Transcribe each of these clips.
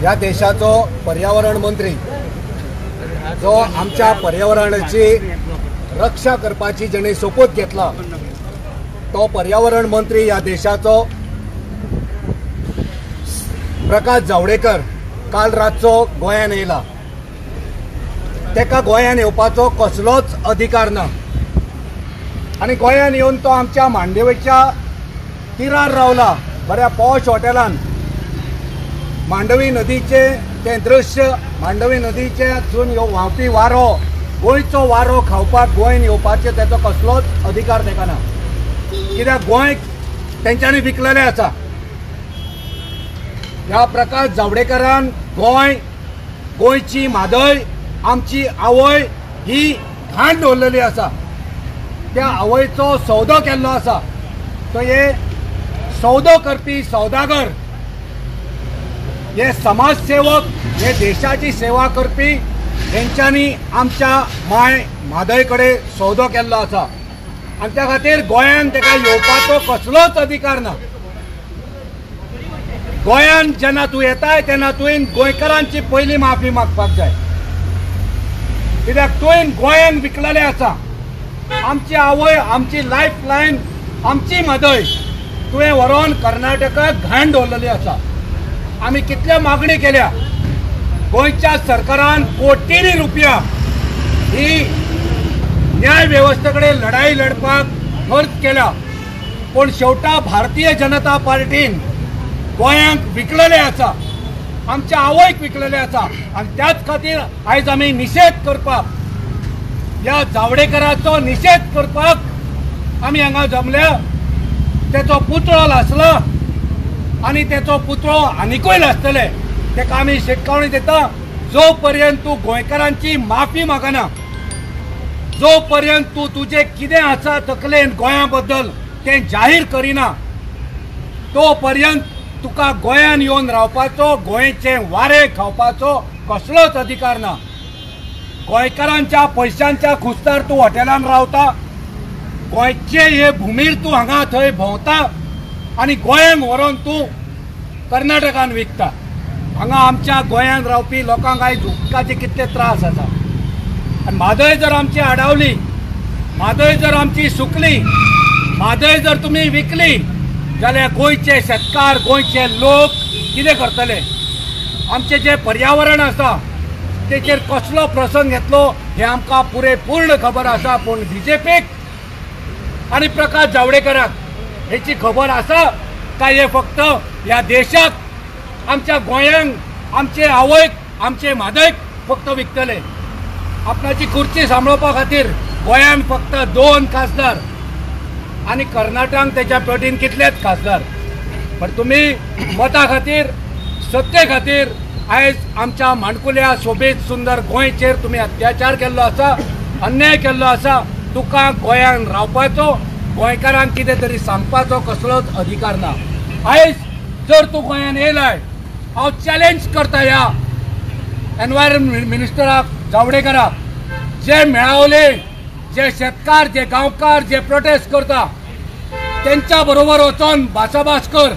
या देशाचो पर्यावरण मंत्री जो आमच्या पर्यावरणाची रक्षा करपाची जेणे सोपूत घेतला तो पर्यावरण मंत्री या देशाचो प्रकाश जावडेकर काल रातचो गोंयान येयला। तेका गोंयान येवपाचो कसलोच अधिकार ना आणि गोंयान येवन तो आमच्या मांडवेच्या तीरार रावला बऱ्या पॉश हॉटेलान। मांडवी नदीचे ते दृश्य, मांडवी नदीचे थून व्हांवपी वारो, गोंयचो वारो खावपाक गोंयान येवपाचे तेचो कसलोच अधिकार तेका ना, कित्याक गोंय तेंच्यांनी विकलेलें आसा। ह्या प्रकाश जावडेकरान गोंयची म्हादय आमची आवय ही घाण दवरलेली आसा। त्या आवयचो सौदो केल्लो आसा। तो हे सौदो करपी सौदागर, हे समाजसेवक, हे देशाची सेवा करपी हेंच्यांनी आमच्या माय म्हादय कडेन सौदो केल्लो आसा आनी त्या खातीर गोंयान तेका येवपाचो कसलोच अधिकार ना। गोंयान जेन्ना तूं येताय तेन्ना तुवें गोंयकारांची पयली माफी मागपाक जाय, कित्याक तुवें गोंयान विकलेलें आसा। आमची आवय, आमची लायफ लायन, आमची म्हादय तुवें व्हरोन कर्नाटकाक घाण दवरलेली आसा। आमी कितल्यो मागणी केल्या, गोंयच्या सरकारान कोटींनी रुपया ही न्याय वेवस्थे कडेन लढाई लडपाक खर्च केला, पण शेवटा भारतीय जनता पार्टीन गोंयांक विकलेले आसा, आमच्या आवयक विकलेले आसा आनी त्याच खातीर आयज आमी निशेध करपाक, ह्या जावडेकराचो निशेध करपाक आमी हांगा जमल्या। तेचो पुतळो लासलो आनी तेचो पुतळो आनिकूय लासतले, तेका आमी शिटकावणी दिता। जो पर्यंत तूं गोंयकारांची माफी मागना, जो पर्यंत तूं तुजें कितें आसा तकलेन गोंया बद्दल तें जाहीर करिना, तो पर्यंत तुका गोंयान येवन रावपाचो, गोंयचें वारें खावपाचो कसलोच अधिकार ना। गोंयकारांच्या पयशांच्या खुस्तार तूं हॉटेलान रावता, गोंयचे हे भुमीर तूं हांगा थंय भोंवता आनी गोंयांक व्हरोन तूं कर्नाटकान विकता। हांगा आमच्या गोंयांत रावपी लोकांक आयज उदकाचे कितले त्रास आसा आनी म्हादय जर आमची आडावली, म्हादय जर आमची सुकली, म्हादय जर तुमी विकली जाल्यार गोंयचे शेतकार, गोंयचे लोक कितें करतले? आमचे जे पर्यावरण आसा तेचेर कसलो प्रसंग येतलो हे आमकां पुरेपूर्ण खबर आसा, पूण बीजेपीक आनी प्रकाश जावडेकराक हेची खबर आसा काय हे फक्त ह्या देशाक, आमच्या गोंयांक, आमचे आवयक, आमचे म्हादयक फक्त विकतले? आपणाची खुर्ची सांबाळपा खातीर गोंयांत फक्त 2 खासदार आनी कर्नाटकांत तेच्या पटीन कितलेच खासदार, पण तुमी मता खातीर, सत्ते खातीर आयज आमच्या माणकुल्या सोबीत सुंदर गोंयचेर तुमी अत्याचार केल्लो आसा, अन्याय केल्लो आसा। तुका गोंयान रावपाचो, गोंयकारांक कितें तरी सांगपाचो कसलोच अधिकार ना। आयज जर तूं गोंयान येयलाय, हांव चॅलेंज करता ह्या एनवायरमेंट मिनिस्टराक जावडेकराक, जे मेळावले, जे शेतकार, जे गांवकार जे प्रोटेस्ट करता त्यांच्या बरोबर वचून भासाभास कर।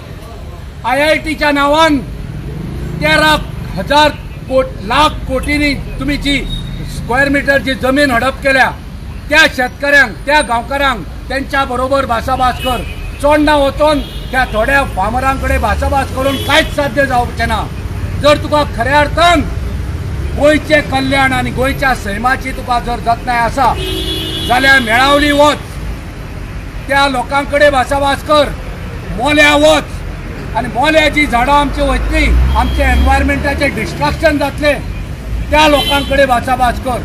IITच्या नांवान 13,000 लाख कोटींनी तुम्ही जी स्क्वेअर मीटर जी जमीन हडप केल्या त्या शेतकऱ्यांक, त्या गांवकारांक त्यांच्या बरोबर भासाभास कर। चोडना वचून त्या थोड्या फार्मरांकडे भासाभास करून कांयच साध्य जावचें ना। जर तुका खऱ्या अर्थान गोंयचे कल्याण आनी गोंयच्या सैमाची तुका जर जतनाय आसा जाल्यार मेळावली वच, त्या लोकांकडे भासाभास कर, मोल्या वच आनी मोल्या जी झाडां आमची वयतली, आमचे एनवायरमेंटाचे डिस्ट्रक्शन जातले, त्या लोकांकडे भासाभास कर।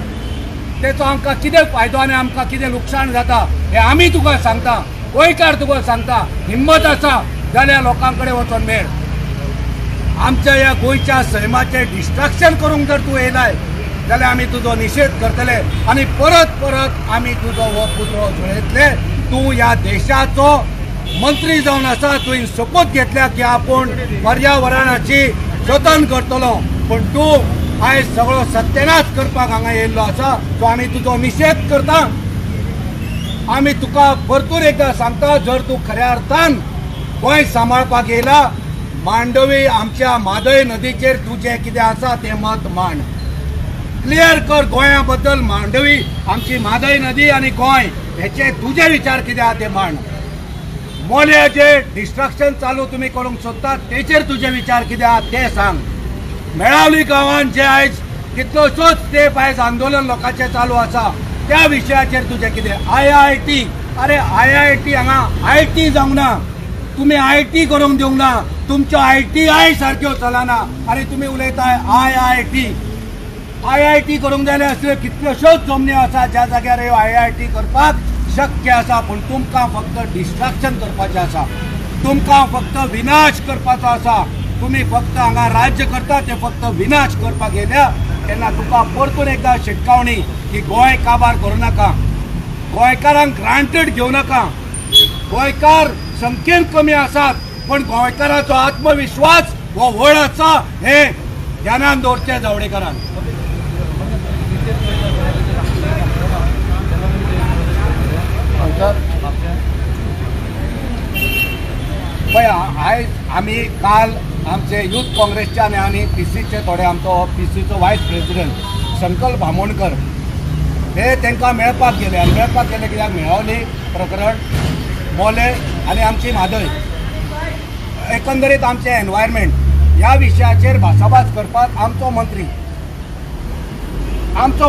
तेचो आमकां कितें फायदो आनी आमकां कितें लुकसाण जाता हें आमी तुका सांगता, गोंयकार तुका सांगता। हिम्मत आसा जाल्यार लोकांकडे वचून मेळ। आमच्या ह्या गोंयच्या सैमाचे डिस्ट्रक्शन करूंक जर तूं येयलाय जाल्यार आमी तुजो निशेध करतले आनी परत परत आमी तुजो हो पुतळो जुळयतले। तूं ह्या देशाचो मंत्री जावन आसा, तुवें शपथ घेतल्या की आपूण पर्यावरणाची जतन करतलो, पण तूं आयज सगळो सत्यानाश करपाक हांगा येयल्लो आसा। तो आमी तुजो निशेध करता। आमी तुका परतून एकदां सांगता, जर तूं खऱ्या अर्थान गोंय सांबाळपाक येयला, मांडवी आमच्या म्हादय नदीचेर तुझे कितें आसा तें मत मांड. क्लियर कर गोंया बद्दल मांडवी आमची म्हादय नदी आनी गोंय हेचे तुझे विचार कितें आहा ते मांड. मोल्या जे डिस्ट्रक्शन चालू तुम्ही करूंक सोदतात तेचेर तुझे विचार कितें आहा ते सांग. मेळावली गांवांत जे आयज कितलोसोच तेंप आयज आंदोलन लोकांचे चालू आसा त्या विशयाचेर तुझे कितें. IIT अरे IIT हांगा IT जावंक ना. तुम्ही IT करूंक दिवंक ना. तुमच्यो ITI सारक्यो चलना आनी तुमी उलयताय IIT करूंक जाय असल्यो कितल्योश्योच जमनी आसा ज्या जाग्यार ह्यो IIT करपाक शक्य आसा. पूण तुमकां फक्त डिस्ट्रक्शन करपाचें आसा. तुमकां फक्त विनाश करपाचो आसा. तुम्ही फक्त हांगा राज्य करता ते फक्त विनाश करपाक येयल्या. तेन्ना तुका परतून एकदा शिटकावणी की गोंय काबार करूं नाका. गोंयकारांक ग्रांटेड घेवं नाका. गोंयकार संख्येन कमी आसात पण गोंयकाराचो आत्मविश्वास हो व्हड आसा हे ध्यानान दवरचें जावडेकरान. पळय आयज आमी काल आमचे यूथ काँग्रेसचे आनी PCचे थोडे आमचो PCचो वायस प्रेसिडेंट संकल्प बामोणकर हे तांकां मेळपाक गेले आनी मेळपाक गेले कित्याक मेळावली प्रकरण मोले आनी आमची म्हादय एकंदरीत आमचे एनवायरमेंट ह्या विशयाचेर भासाभास करपाक आमचो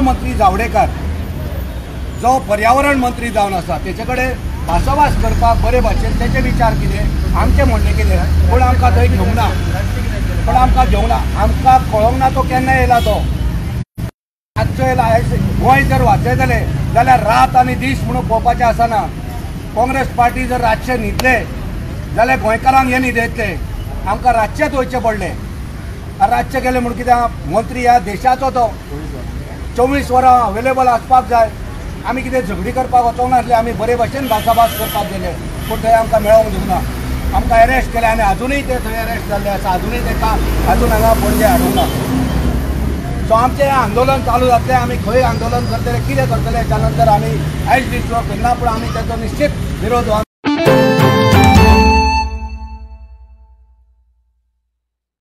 मंत्री जावडेकर जो पर्यावरण मंत्री जावन आसा तेचे कडेन भासाभास करपाक बरे भाशेन तेचे विचार कितें आमचें म्हणणें कितें. पूण आमकां थंय घेवंक ना. आमकां कळोंक ना तो केन्ना येयला तो आजचो येयला. गोंय जर वाचयतले जाल्यार रात आनी दीस म्हणून पळोवपाचें आसना. काँग्रेस पार्टी जर रातचे न्हिदले जाल्यार गोंयकारांक हे न्हिदयतले. आमकां रातचेच वयचें पडलें. रातचे गेले म्हणून कित्याक मंत्री ह्या देशाचो तो 24 वरां अवेलेबल आसपाक जाय. आमी कितें झगडी करपाक वचोंक नासले. आमी बरे भशेन भासाभास करपाक गेले पूण थंय आमकां मेळोंक दिवंक ना. आमकां अरेस्ट केले आनी अजुनूय ते थंय अरेस्ट जाल्ले आसा. अजुनूय ताका अजून हांगा पणजे हाडूंक ना. सो आमचें हें आंदोलन चालू जातलें. आमी खंय आंदोलन करतले कितें करतले त्या नंतर आमी आयज दीस केन्ना पूण आमी ताचो निश्चित विरोध